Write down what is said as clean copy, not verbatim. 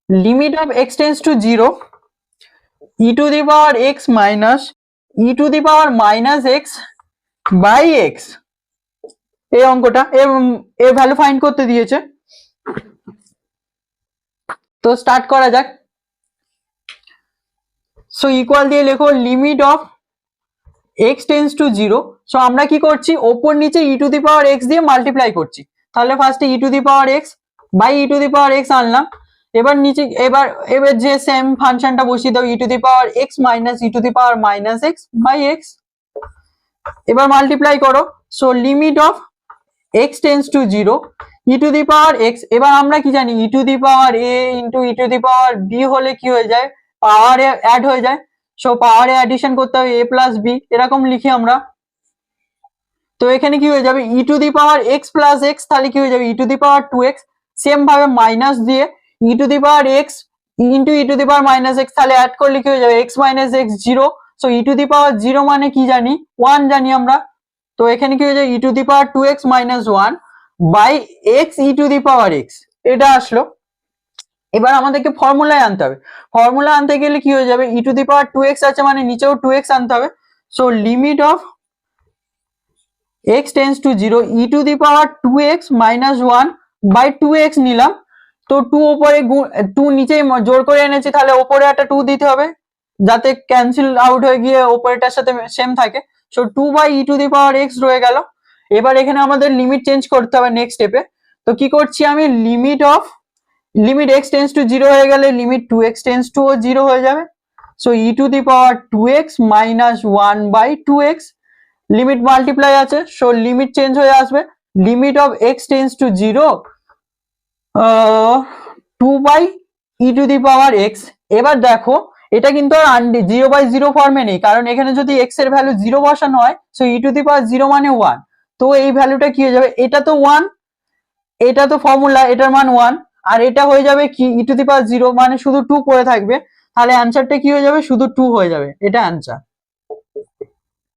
Limit of x tends to 0 e to the power x minus e to the power minus x by x, এই অঙ্কটা এর value find করতে দিয়েছে। তো start করা যাক। সো ইকুয়াল দিয়ে লেখো limit of x tends to 0। So আমরা কি করছি, ওপর নিচে e to the power x দিয়ে মাল্টিপ্লাই করছি। তাহলে ফার্স্টে e to the power x by e to the power x আনলাম। এবার নিচে এবার যে সেম ফাংশনটা বসিয়ে দাও, e to the power x minus e to the power minus x by x. এবার মাল্টিপ্লাই করো। So limit of x tends to 0 e to the power x. এবার আমরা কি জানি, e to the power a into e to the power b হলে কি হয়ে যায়, পাওয়ারে অ্যাড হয়ে যায়। সো পাওয়ারে অ্যাডিশন করতে হবে, এ প্লাস বি, এরকম লিখি আমরা। তো এখানে কি হয়ে যাবে, e to the power x plus x, তাহলে কি হয়ে যাবে e to the power 2x। Same ভাবে মাইনাস দিয়ে e to the power x into e to the power minus x, তাহলে অ্যাড করলে কি হয়ে যাবে x minus x 0। So e to the power 0 মানে কি জানি, 1 জানি আমরা। তো এখানে কি হয়ে যায় e to the power 2x minus 1 by x e to the power x, এটা আসলো। এবার আমাদেরকে ফর্মুলায় আনতে হবে। ফর্মুলা আনতে গেলে কি হয়ে যাবে, e to the power 2x আছে মানে নিচেও 2x আনতে হবে। So limit of x tends to 0 e to the power 2x minus 1 by 2x নিলাম। তো 2 উপরে 2 নিচে জোর করে এনেছি, তাহলে উপরে একটা 2 দিতে হবে যাতে ক্যান্সেল আউট হয়ে গিয়ে উপরেটার সাথে সেম থাকে। So 2 by e to the power x রয়ে গেল। এবার এখানে আমাদের লিমিট চেঞ্জ করতে হবে নেক্সট স্টেপে। তো কি করছি আমি, লিমিট x টেন্স টু 0 হয়ে গেলে লিমিট 2x টেন্স টু 0 হয়ে যাবে। So e to the power 2x minus 1 by 2x, limit multiply আছে, সো লিমিট চেঞ্জ হয়ে আসবে। Limit of x tends to 0 2 by e to the power x. এবার দেখো এটা কিন্তু আর 0 বাই 0 ফর্মে নেই, কারণ এখানে যদি এক্স এর ভ্যালু 0 বসানো হয়, so e to the power 0 মানে 1। তো এই ভ্যালুটা কি হয়ে যাবে, এটা তো 1, এটা তো ফর্মুলা, এটার মান 1, আর এটা হয়ে যাবে কি ই টু দি পাওয়ার 0 মানে শুধু 2 পড়ে থাকবে। তাহলে অ্যান্সারটা কি হয়ে যাবে, শুধু 2 হয়ে যাবে, এটা অ্যান্সার।